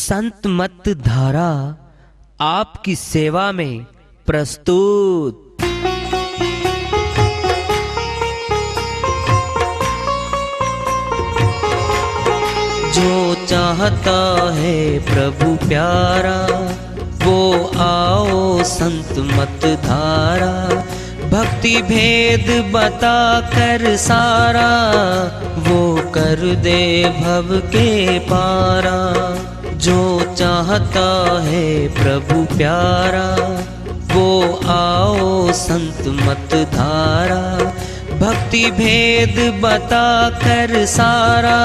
संत मत धारा आपकी सेवा में प्रस्तुत। जो चाहता है प्रभु प्यारा वो आओ संत मत धारा, भक्ति भेद बता कर सारा वो कर दे भव के पारा। जो चाहता है प्रभु प्यारा वो आओ संत मत धारा, भक्ति भेद बता कर सारा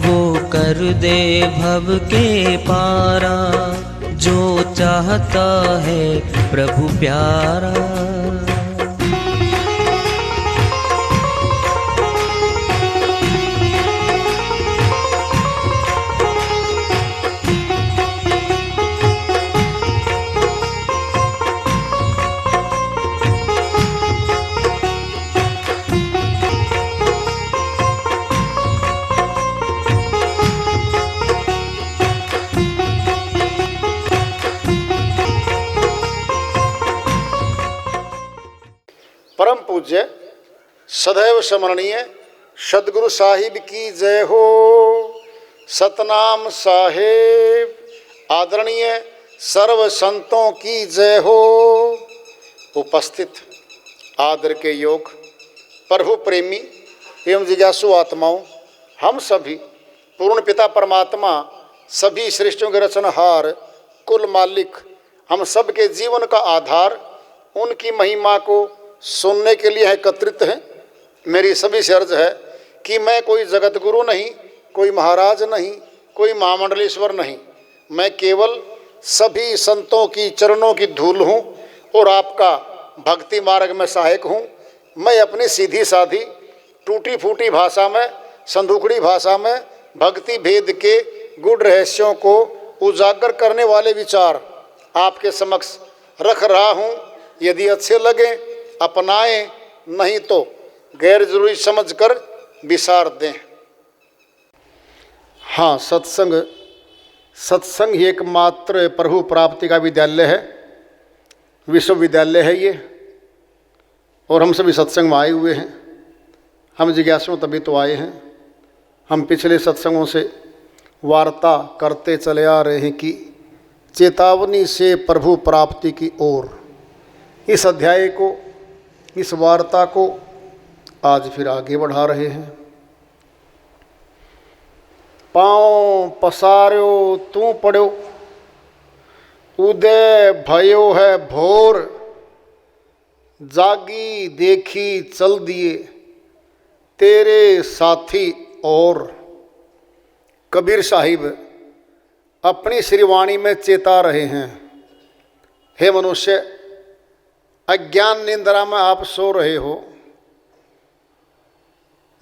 वो कर दे भव के पारा। जो चाहता है प्रभु प्यारा। परम पूज्य सदैव स्मरणीय सदगुरु साहिब की जय हो। सतनाम साहेब आदरणीय सर्व संतों की जय हो। उपस्थित आदर के योग प्रभु प्रेमी एवं जिज्ञासु आत्माओं, हम सभी पूर्ण पिता परमात्मा सभी सृष्टियों के रचनहार कुल मालिक हम सब के जीवन का आधार उनकी महिमा को सुनने के लिए एकत्रित हैं। मेरी सभी से अर्ज है कि मैं कोई जगत गुरु नहीं, कोई महाराज नहीं, कोई महामंडलेश्वर नहीं, मैं केवल सभी संतों की चरणों की धूल हूँ और आपका भक्ति मार्ग में सहायक हूँ। मैं अपनी सीधी साधी टूटी फूटी भाषा में, संदूकड़ी भाषा में भक्ति भेद के गुड़ रहस्यों को उजागर करने वाले विचार आपके समक्ष रख रहा हूँ। यदि अच्छे लगे अपनाएं, नहीं तो गैर जरूरी समझकर विसार दें। हाँ, सत्संग ही एकमात्र प्रभु प्राप्ति का विद्यालय है, विश्वविद्यालय है ये। और हम सभी सत्संग में आए हुए हैं। हम जिज्ञासु तभी तो आए हैं। हम पिछले सत्संगों से वार्ता करते चले आ रहे हैं कि चेतावनी से प्रभु प्राप्ति की ओर। इस अध्याय को, इस वार्ता को आज फिर आगे बढ़ा रहे हैं। पाँव पसार्यो तू पड़ो, उदय भयो है भोर, जागी देखी चल दिए तेरे साथी और। कबीर साहिब अपनी श्रीवाणी में चेता रहे हैं, हे मनुष्य, अज्ञान निंद्रा में आप सो रहे हो,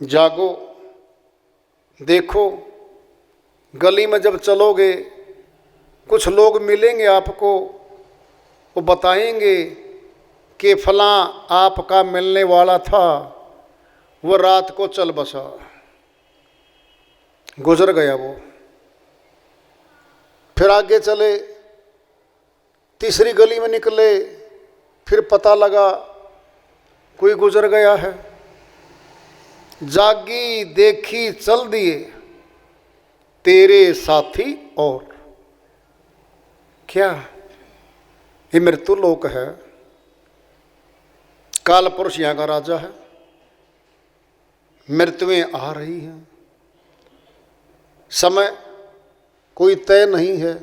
जागो, देखो। गली में जब चलोगे कुछ लोग मिलेंगे आपको, वो बताएंगे कि फलां आपका मिलने वाला था, वो रात को चल बसा, गुजर गया वो। फिर आगे चले, तीसरी गली में निकले, फिर पता लगा कोई गुजर गया है। जागी देखी चल दिए तेरे साथी और। क्या ये मृत्यु लोक है? काल पुरुष यहाँ का राजा है। मृत्युएं आ रही हैं, समय कोई तय नहीं है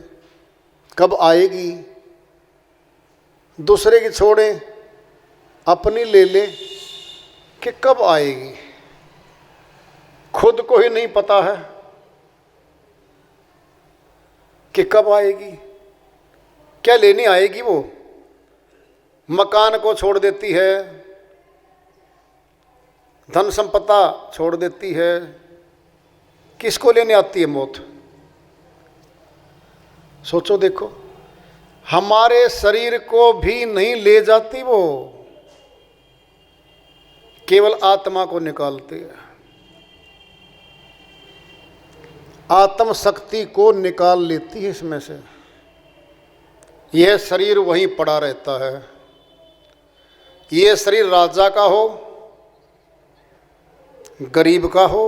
कब आएगी। दूसरे की छोड़ें, अपनी ले ले कि कब आएगी। खुद को ही नहीं पता है कि कब आएगी, क्या लेने आएगी। वो मकान को छोड़ देती है, धन संपदा छोड़ देती है, किसको लेने आती है मौत? सोचो, देखो, हमारे शरीर को भी नहीं ले जाती वो, केवल आत्मा को निकालती है। आत्म शक्ति को निकाल लेती है इसमें से। यह शरीर वहीं पड़ा रहता है। यह शरीर राजा का हो, गरीब का हो,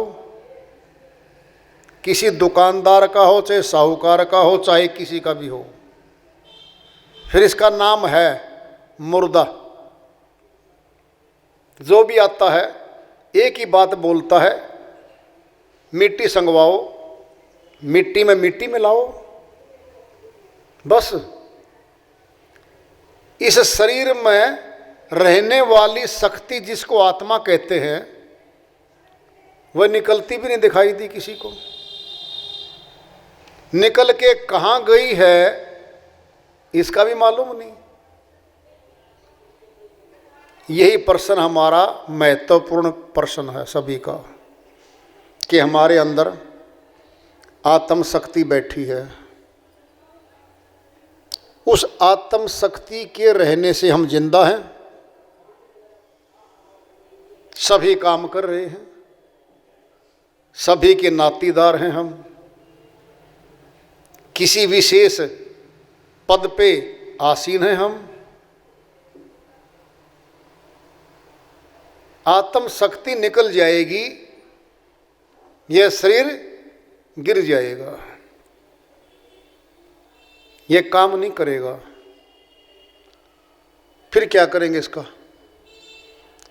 किसी दुकानदार का हो, चाहे साहूकार का हो, चाहे किसी का भी हो, फिर इसका नाम है मुर्दा। जो भी आता है एक ही बात बोलता है, मिट्टी संगवाओ, मिट्टी में मिलाओ, बस। इस शरीर में रहने वाली शक्ति जिसको आत्मा कहते हैं, वह निकलती भी नहीं दिखाई दी किसी को। निकल के कहाँ गई है इसका भी मालूम नहीं। यही प्रश्न हमारा महत्वपूर्ण प्रश्न है सभी का, कि हमारे अंदर आत्म शक्ति बैठी है। उस आत्म शक्ति के रहने से हम जिंदा हैं, सभी काम कर रहे हैं, सभी के नातीदार हैं हम, किसी विशेष पद पे आसीन हैं हम। आत्म शक्ति निकल जाएगी, यह शरीर गिर जाएगा, यह काम नहीं करेगा। फिर क्या करेंगे इसका?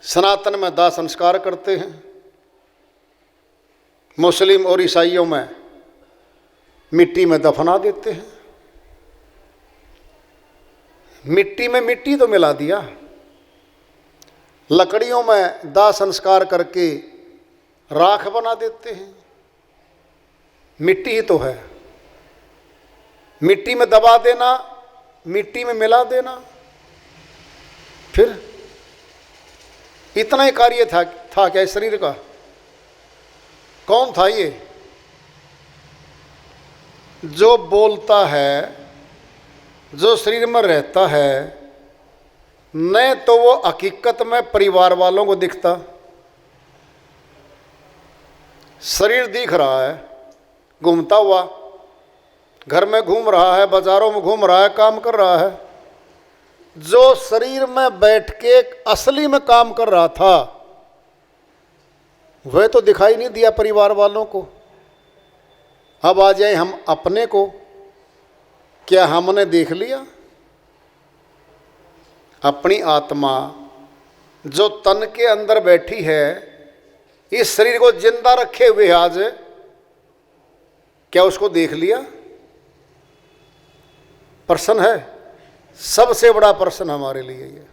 सनातन में दाह संस्कार करते हैं, मुस्लिम और ईसाइयों में मिट्टी में दफना देते हैं। मिट्टी में मिट्टी तो मिला दिया, लकड़ियों में दाह संस्कार करके राख बना देते हैं। मिट्टी ही तो है, मिट्टी में दबा देना, मिट्टी में मिला देना। फिर इतना ही कार्य था क्या इस शरीर का? कौन था ये जो बोलता है, जो शरीर में रहता है? न तो वो हकीकत में परिवार वालों को दिखता, शरीर दिख रहा है घूमता हुआ, घर में घूम रहा है, बाजारों में घूम रहा है, काम कर रहा है। जो शरीर में बैठ के असली में काम कर रहा था वह तो दिखाई नहीं दिया परिवार वालों को। अब आ जाए हम अपने को, क्या हमने देख लिया? अपनी आत्मा जो तन के अंदर बैठी है, इस शरीर को जिंदा रखे हुए आज, क्या उसको देख लिया? प्रश्न है, सबसे बड़ा प्रश्न हमारे लिए ये।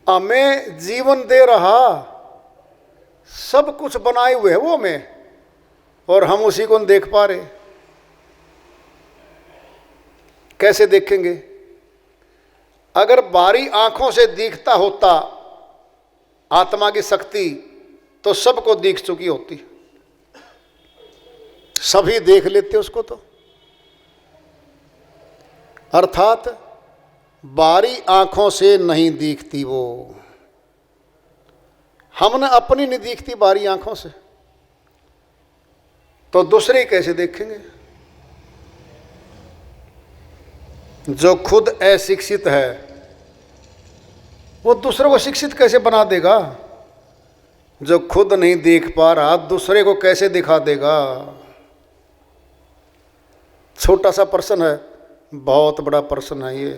हमें जीवन दे रहा, सब कुछ बनाए हुए है वो हमें, और हम उसी को नहीं देख पा रहे। कैसे देखेंगे? अगर बारी आंखों से दिखता होता आत्मा की शक्ति, तो सबको दिख चुकी होती, सभी देख लेते उसको। तो अर्थात बारी आंखों से नहीं दिखती वो, हमने अपनी नहीं दिखती बारी आंखों से, तो दूसरे कैसे देखेंगे? जो खुद अशिक्षित है वो दूसरे को शिक्षित कैसे बना देगा? जो खुद नहीं देख पा रहा दूसरे को कैसे दिखा देगा? छोटा सा प्रश्न है, बहुत बड़ा प्रश्न है ये।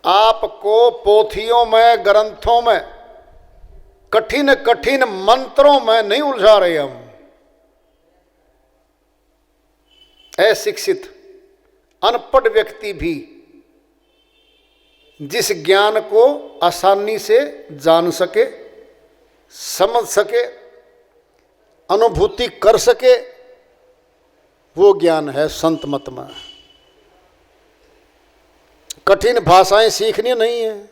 आपको पोथियों में, ग्रंथों में, कठिन कठिन मंत्रों में नहीं उलझा रहे हम। अशिक्षित अनपढ़ व्यक्ति भी जिस ज्ञान को आसानी से जान सके, समझ सके, अनुभूति कर सके, वो ज्ञान है संत मत में। कठिन भाषाएं सीखनी नहीं है,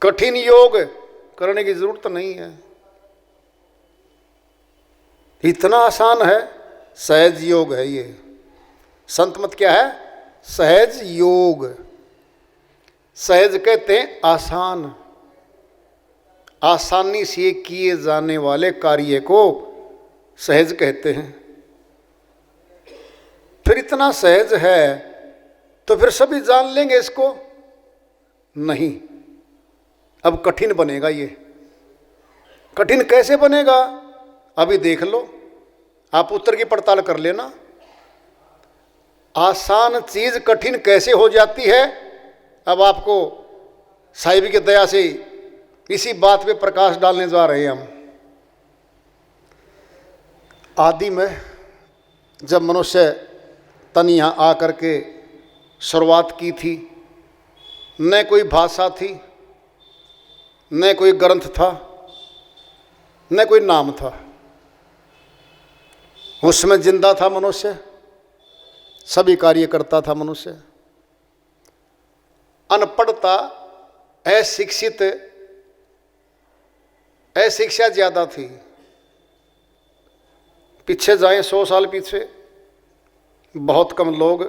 कठिन योग करने की जरूरत नहीं है, इतना आसान है, सहज योग है ये। संत मत क्या है? सहज योग। सहज कहते हैं आसान, आसानी से किए जाने वाले कार्य को सहज कहते हैं। फिर इतना सहज है तो फिर सभी जान लेंगे इसको? नहीं, अब कठिन बनेगा। ये कठिन कैसे बनेगा अभी देख लो, आप उत्तर की पड़ताल कर लेना। आसान चीज कठिन कैसे हो जाती है, अब आपको साहिब की दया से इसी बात पे प्रकाश डालने जा रहे हैं हम। आदि में जब मनुष्य तन यहाँ आकर के शुरुआत की थी, न कोई भाषा थी, न कोई ग्रंथ था, न कोई नाम था। उसमें जिंदा था मनुष्य, सभी कार्य करता था मनुष्य। अनपढ़ता, अशिक्षित, अशिक्षा ज्यादा थी। पीछे जाएं 100 साल पीछे, बहुत कम लोग,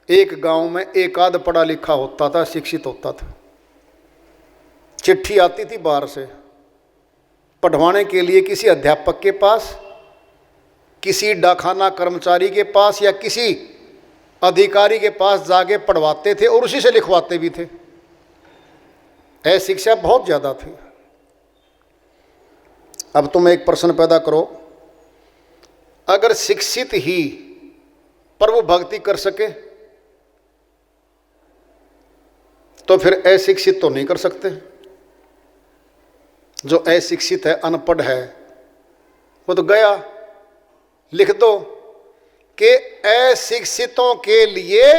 एक गांव में एक आध पढ़ा लिखा होता था, शिक्षित होता था। चिट्ठी आती थी बाहर से पढ़वाने के लिए किसी अध्यापक के पास, किसी डाकखाना कर्मचारी के पास या किसी अधिकारी के पास जाके पढ़वाते थे और उसी से लिखवाते भी थे। अशिक्षा बहुत ज़्यादा थी। अब तुम एक प्रश्न पैदा करो, अगर शिक्षित ही प्रभु भक्ति कर सके तो फिर अशिक्षित तो नहीं कर सकते। जो अशिक्षित है, अनपढ़ है, वो तो गया। लिख दो कि अशिक्षितों के लिए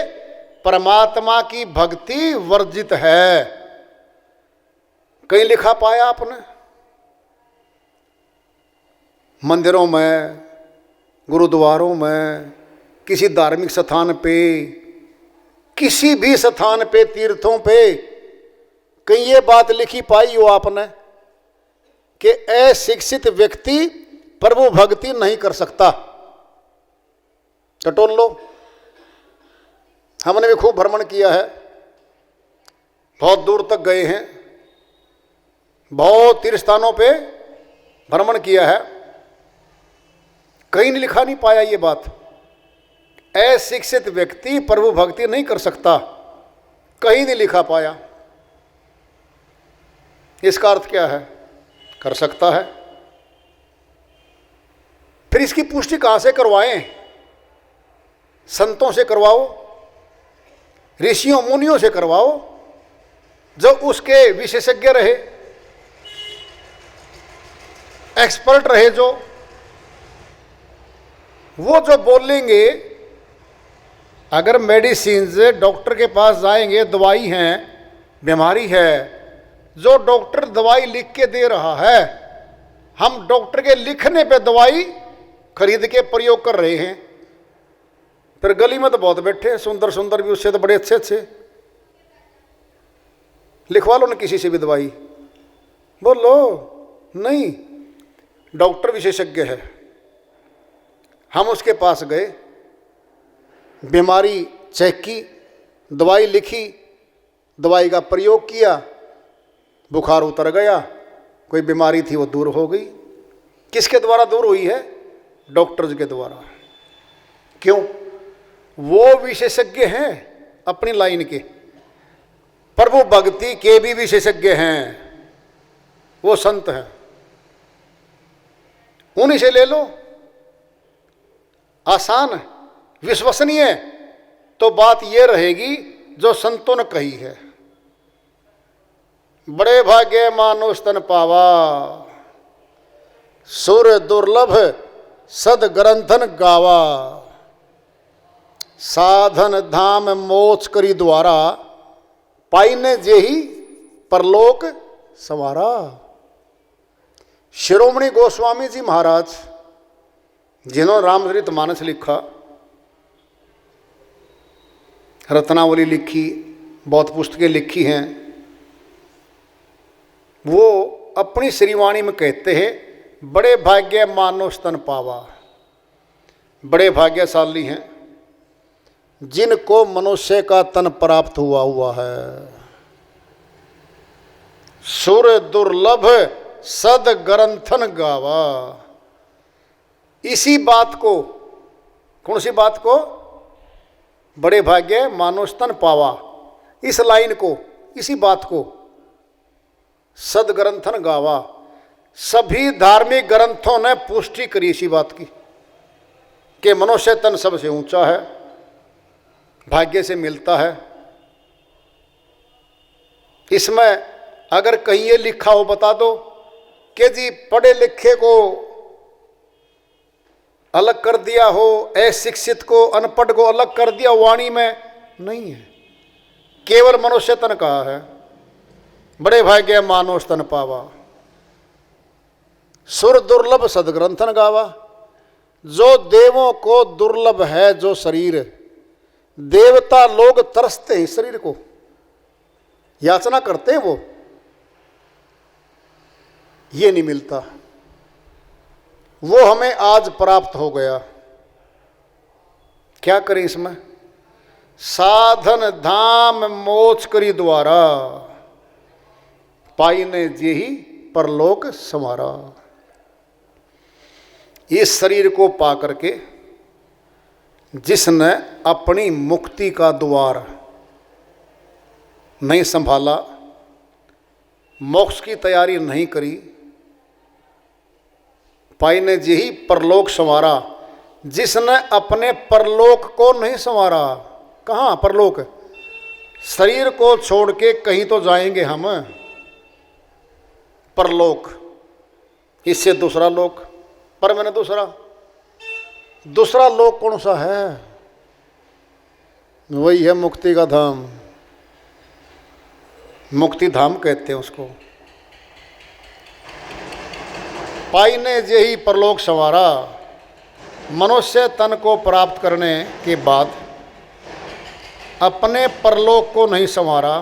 परमात्मा की भक्ति वर्जित है। कहीं लिखा पाया आपने? मंदिरों में, गुरुद्वारों में, किसी धार्मिक स्थान पे, किसी भी स्थान पे, तीर्थों पे कहीं ये बात लिखी पाई हो आपने कि अशिक्षित व्यक्ति प्रभु भक्ति नहीं कर सकता? टटोल लो। हमने भी खूब भ्रमण किया है, बहुत दूर तक गए हैं, बहुत तीर्थ स्थानों पे भ्रमण किया है, कहीं नहीं लिखा नहीं पाया ये बात, अशिक्षित व्यक्ति प्रभु भक्ति नहीं कर सकता। कहीं नहीं लिखा पाया। इसका अर्थ क्या है? कर सकता है। फिर इसकी पुष्टि कहां से करवाएं? संतों से करवाओ, ऋषियों मुनियों से करवाओ, जो उसके विशेषज्ञ रहे, एक्सपर्ट रहे, जो वो जो बोलेंगे। अगर मेडिसिन डॉक्टर के पास जाएंगे, दवाई है, बीमारी है, जो डॉक्टर दवाई लिख के दे रहा है, हम डॉक्टर के लिखने पे दवाई खरीद के प्रयोग कर रहे हैं। फिर गली में तो बहुत बैठे हैं, सुंदर सुंदर भी, उससे तो बड़े अच्छे अच्छे। लिखवा लो ना किसी से भी दवाई, बोलो नहीं, डॉक्टर विशेषज्ञ है। हम उसके पास गए, बीमारी चेक की, दवाई लिखी, दवाई का प्रयोग किया, बुखार उतर गया, कोई बीमारी थी वो दूर हो गई। किसके द्वारा दूर हुई है? डॉक्टर्स के द्वारा। क्यों? वो विशेषज्ञ हैं अपनी लाइन के, प्रभु भक्ति के भी विशेषज्ञ हैं, वो संत हैं, उन्हीं से ले लो। आसान, विश्वसनीय तो बात ये रहेगी जो संतों ने कही है। बड़े भाग्य मानुष तन पावा, सुर दुर्लभ सद ग्रंथन गावा, साधन धाम मोच करी द्वारा, पाइने जेही परलोक संवारा। शिरोमणि गोस्वामी जी महाराज, जिन्होंने रामचरितमानस लिखा, रत्नावली लिखी, बहुत पुस्तकें लिखी हैं, वो अपनी श्रीवाणी में कहते हैं, बड़े भाग्य मानुष तन पावा। बड़े भाग्यशाली हैं जिनको मनुष्य का तन प्राप्त हुआ है। सुर दुर्लभ सद ग्रंथन गावा। इसी बात को, कौन सी बात को? बड़े भाग्य मानो स्तन पावा। इस लाइन को, इसी बात को सद ग्रंथन गावा। सभी धार्मिक ग्रंथों ने पुष्टि करी इसी बात की कि मनुष्य तन सबसे ऊंचा है, भाग्य से मिलता है। इसमें अगर कहीं ये लिखा हो बता दो कि जी पढ़े लिखे को अलग कर दिया हो, अशिक्षित को अनपढ़ को अलग कर दिया, वाणी में नहीं है। केवल मनुष्य तन कहा है। बड़े भाग्य मानो स्तन पावा। सुर दुर्लभ सदग्रंथन गावा। जो देवों को दुर्लभ है जो शरीर, देवता लोग तरसते हैं शरीर को, याचना करते हैं, वो ये नहीं मिलता। वो हमें आज प्राप्त हो गया। क्या करें इसमें? साधन धाम मोच करी द्वारा, पाईने जेहि परलोक समारा। इस शरीर को पा करके जिसने अपनी मुक्ति का द्वार नहीं संभाला, मोक्ष की तैयारी नहीं करी, पाईने जेहि परलोक संवारा। जिसने अपने परलोक को नहीं संवारा। कहाँ परलोक? शरीर को छोड़ के कहीं तो जाएंगे हम, परलोक, इससे दूसरा लोक। पर मैंने दूसरा लोक कौन सा है? वही है मुक्ति का धाम। मुक्ति धाम कहते हैं उसको। पाईने जेहि परलोक संवारा। मनुष्य तन को प्राप्त करने के बाद अपने परलोक को नहीं संवारा।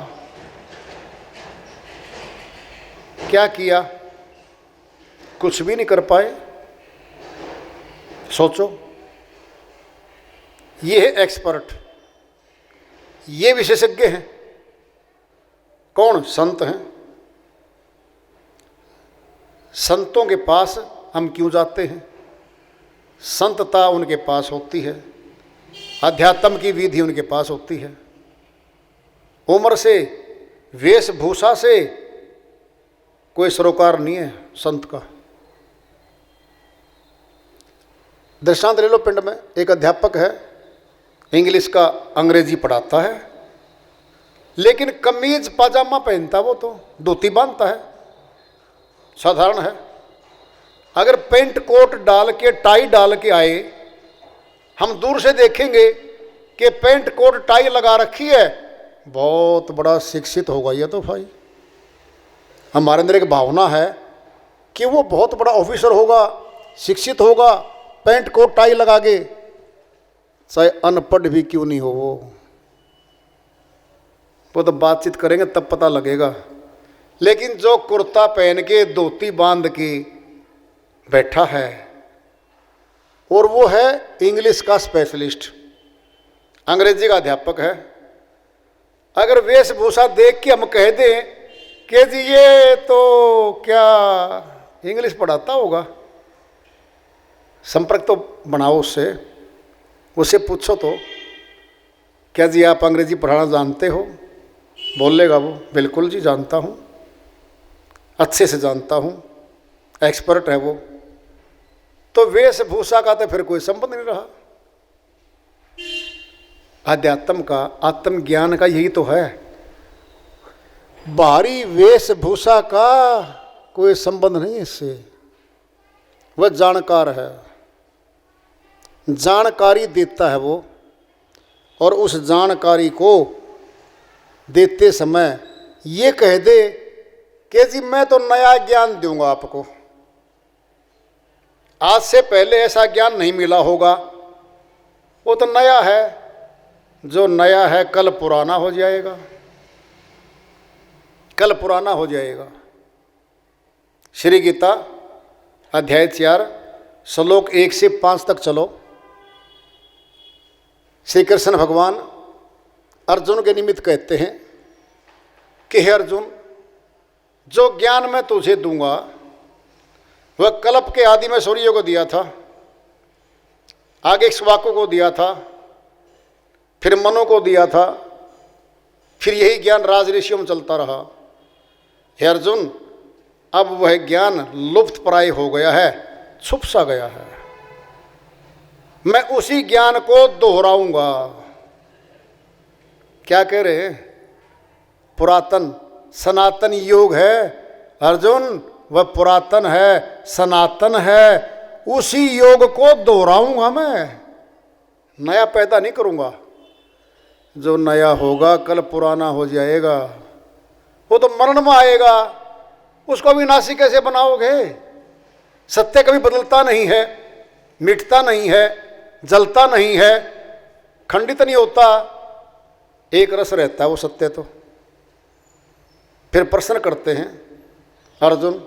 क्या किया? कुछ भी नहीं कर पाए। सोचो, ये है एक्सपर्ट, ये विशेषज्ञ हैं। कौन? संत हैं। संतों के पास हम क्यों जाते हैं? संतता उनके पास होती है, अध्यात्म की विधि उनके पास होती है। उम्र से, वेशभूषा से कोई सरोकार नहीं है संत का। दृष्टांत ले लो, पिंड में एक अध्यापक है, इंग्लिश का अंग्रेजी पढ़ाता है, लेकिन कमीज पाजामा पहनता, वो तो धोती बांधता है, साधारण है। अगर पेंट कोट डाल के, टाई डाल के आए, हम दूर से देखेंगे कि पेंट कोट टाई लगा रखी है, बहुत बड़ा शिक्षित होगा ये तो भाई। हमारे अंदर एक भावना है कि वो बहुत बड़ा ऑफिसर होगा, शिक्षित होगा, पेंट कोट टाई लगा के, चाहे अनपढ़ भी क्यों नहीं हो। वो तो बातचीत करेंगे तब पता लगेगा। लेकिन जो कुर्ता पहन के, धोती बांध के बैठा है, और वो है इंग्लिश का स्पेशलिस्ट, अंग्रेजी का अध्यापक है। अगर वेशभूषा देख के हम कह दें कि जी ये तो क्या इंग्लिश पढ़ाता होगा, संपर्क तो बनाओ उससे पूछो तो, क्या जी आप अंग्रेजी पढ़ाना जानते हो? बोलेगा वो, बिल्कुल जी जानता हूँ, अच्छे से जानता हूँ, एक्सपर्ट है वो। तो वेशभूषा का तो फिर कोई संबंध नहीं रहा। अध्यात्म का, आत्मज्ञान का यही तो है। बाहरी वेशभूषा का कोई संबंध नहीं है इससे। वह जानकार है, जानकारी देता है वो, और उस जानकारी को देते समय ये कह दे कि जी मैं तो नया ज्ञान दूंगा आपको, आज से पहले ऐसा ज्ञान नहीं मिला होगा, वो तो नया है। जो नया है कल पुराना हो जाएगा, कल पुराना हो जाएगा। श्री गीता अध्याय 4 श्लोक 1 से 5 तक चलो। श्री कृष्ण भगवान अर्जुन के निमित्त कहते हैं कि हे अर्जुन, जो ज्ञान मैं तुझे दूंगा वह कल्प के आदि में सूर्य को दिया था, आगे इक्ष्वाकु को दिया था, फिर मनु को दिया था, फिर यही ज्ञान राज ऋषियों में चलता रहा। हे अर्जुन, अब वह ज्ञान लुप्त प्राय हो गया है, छुप सा गया है। मैं उसी ज्ञान को दोहराऊंगा। क्या कह रहे हैं? पुरातन सनातन योग है अर्जुन, वह पुरातन है, सनातन है। उसी योग को दोहराऊंगा मैं, नया पैदा नहीं करूंगा। जो नया होगा कल पुराना हो जाएगा, वो तो मरण में आएगा। उसको विनाशी कैसे बनाओगे? सत्य कभी बदलता नहीं है, मिटता नहीं है, जलता नहीं है, खंडित नहीं होता, एक रस रहता है वो सत्य। तो फिर प्रश्न करते हैं अर्जुन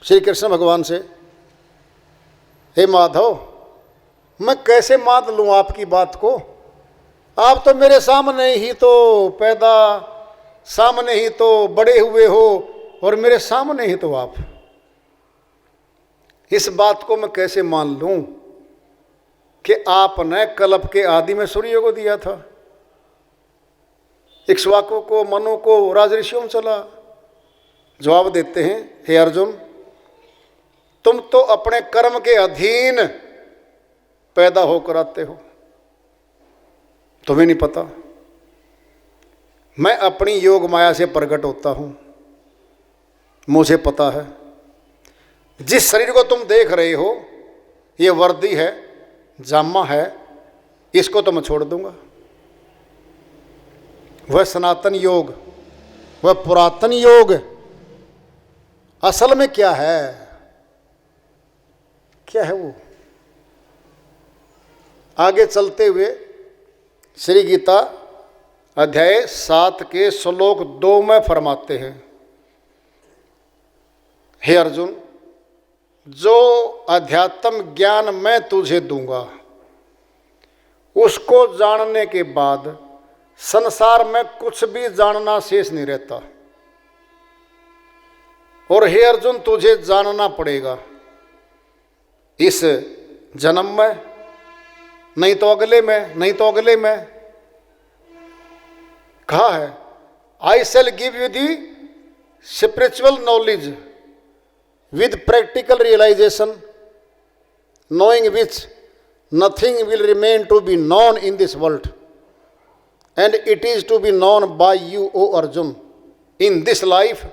श्री कृष्ण भगवान से, हे माधव, मैं कैसे मान लूँ आपकी बात को? आप तो मेरे सामने ही तो पैदा, सामने ही तो बड़े हुए हो, और मेरे सामने ही तो आप। इस बात को मैं कैसे मान लूँ कि आपने कल्प के आदि में सूर्य को दिया था, इक्ष्वाकु को, मनु को, राज ऋषियों में चला। जवाब देते हैं, हे अर्जुन, तुम तो अपने कर्म के अधीन पैदा होकर आते हो, तुम्हें नहीं पता। मैं अपनी योग माया से प्रकट होता हूं, मुझे पता है। जिस शरीर को तुम देख रहे हो ये वर्दी है, जामा है, इसको तो मैं छोड़ दूंगा। वह सनातन योग, वह पुरातन योग असल में क्या है? क्या है वो? आगे चलते हुए श्री गीता अध्याय 7 के श्लोक 2 में फरमाते हैं, हे अर्जुन, जो अध्यात्म ज्ञान मैं तुझे दूंगा उसको जानने के बाद संसार में कुछ भी जानना शेष नहीं रहता। और हे अर्जुन, तुझे जानना पड़ेगा, इस जन्म में, नहीं तो अगले में, नहीं तो अगले में। कहा है, I shall give you the spiritual knowledge with practical realisation, knowing which nothing will remain to be known in this world, and it is to be known by you, O Arjun, in this life,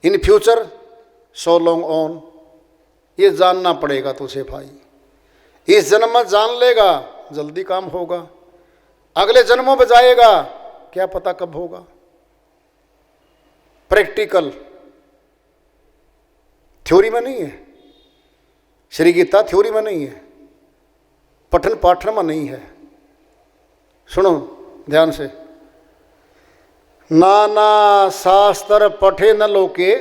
in future, so long on। ये जानना पड़ेगा तुझे भाई। इस जन्म में जान लेगा, जल्दी काम होगा। अगले जन्मों में जाएगा, क्या पता कब होगा। प्रैक्टिकल, थ्योरी में नहीं है। श्री गीता थ्योरी में नहीं है, पठन पाठन में नहीं है। सुनो ध्यान से, नाना शास्त्र पठे न लोके,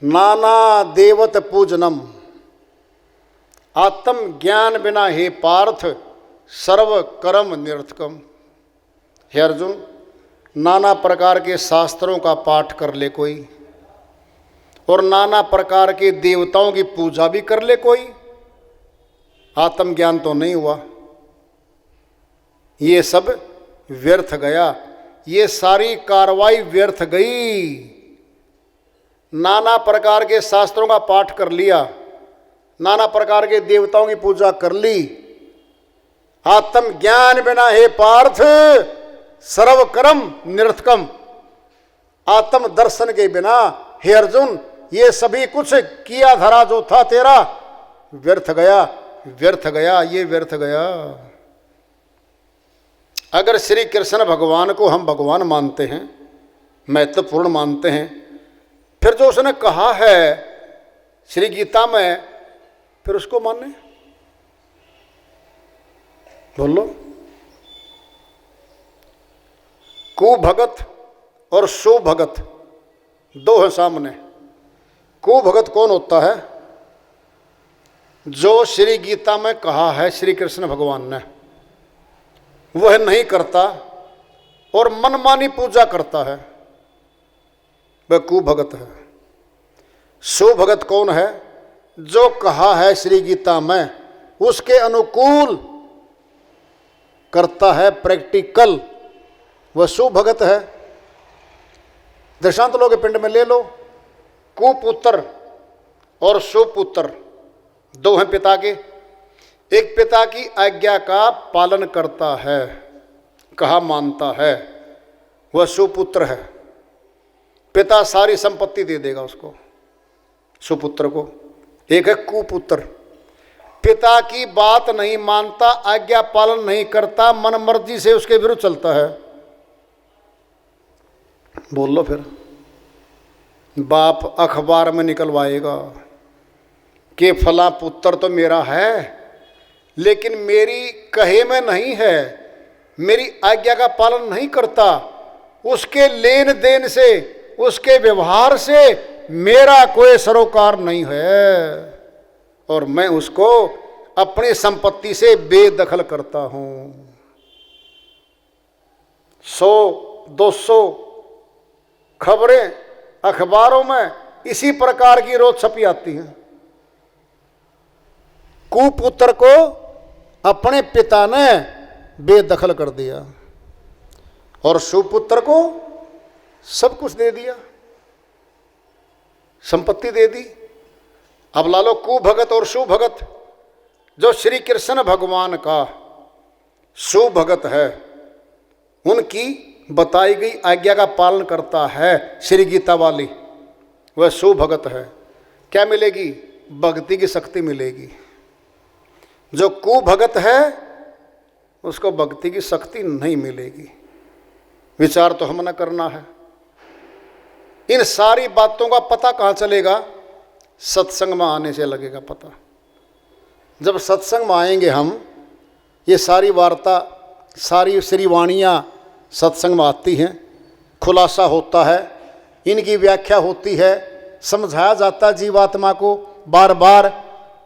नाना देवत पूजनम, आत्म ज्ञान बिना हे पार्थ सर्व कर्म निरर्थकम। हे अर्जुन, नाना प्रकार के शास्त्रों का पाठ कर ले कोई, और नाना प्रकार के देवताओं की पूजा भी कर ले कोई, आत्मज्ञान तो नहीं हुआ। ये सब व्यर्थ गया, ये सारी कार्रवाई व्यर्थ गई। नाना प्रकार के शास्त्रों का पाठ कर लिया, नाना प्रकार के देवताओं की पूजा कर ली, आत्मज्ञान बिना हे पार्थ सर्व कर्म निरर्थकम। आत्म दर्शन के बिना हे अर्जुन ये सभी कुछ किया धरा जो था तेरा व्यर्थ गया, व्यर्थ गया, ये व्यर्थ गया। अगर श्री कृष्ण भगवान को हम भगवान मानते हैं, महत्वपूर्ण मानते हैं, फिर जो उसने कहा है श्री गीता में, फिर उसको माने। बोलो, कुभगत और सुभगत दो है सामने। कुभगत कौन होता है? जो श्री गीता में कहा है श्री कृष्ण भगवान ने वह नहीं करता और मनमानी पूजा करता है। वह कुभगत है। सुभगत कौन है? जो कहा है श्री गीता में उसके अनुकूल करता है, प्रैक्टिकल, वह सुभगत है। दृष्टांत लोग पिंड में ले लो, कुपुत्र और सुपुत्र दो हैं पिता के। एक पिता की आज्ञा का पालन करता है, कहा मानता है, वह सुपुत्र है। पिता सारी संपत्ति दे देगा उसको, सुपुत्र को। एक है कुपुत्र, पिता की बात नहीं मानता, आज्ञा पालन नहीं करता, मन मर्जी से उसके विरुद्ध चलता है। बोल लो फिर। बाप अखबार में निकलवाएगा कि फला पुत्र तो मेरा है लेकिन मेरी कहे में नहीं है, मेरी आज्ञा का पालन नहीं करता, उसके लेन देन से, उसके व्यवहार से मेरा कोई सरोकार नहीं है और मैं उसको अपनी संपत्ति से बेदखल करता हूं। 100-200 खबरें अखबारों में इसी प्रकार की रोज छपी आती हैं। कुपुत्र को अपने पिता ने बेदखल कर दिया और सुपुत्र को सब कुछ दे दिया, संपत्ति दे दी। अब ला लो कुभगत और सुभगत। जो श्री कृष्ण भगवान का सुभगत है, उनकी बताई गई आज्ञा का पालन करता है, श्री गीता वाली, वह सुभगत है। क्या मिलेगी? भक्ति की शक्ति मिलेगी। जो कुभगत है उसको भक्ति की शक्ति नहीं मिलेगी। विचार तो हम न करना है। इन सारी बातों का पता कहाँ चलेगा? सत्संग में आने से लगेगा पता। जब सत्संग में आएंगे हम, ये सारी वार्ता, सारी श्रीवाणियाँ सत्संग में आती हैं, खुलासा होता है, इनकी व्याख्या होती है, समझाया जाता है जीवात्मा को बार बार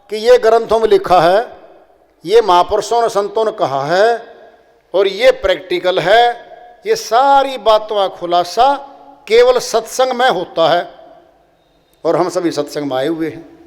कि ये ग्रंथों में लिखा है, ये महापुरुषों ने संतों ने कहा है और ये प्रैक्टिकल है। ये सारी बातों का खुलासा केवल सत्संग में होता है और हम सभी सत्संग में आए हुए हैं।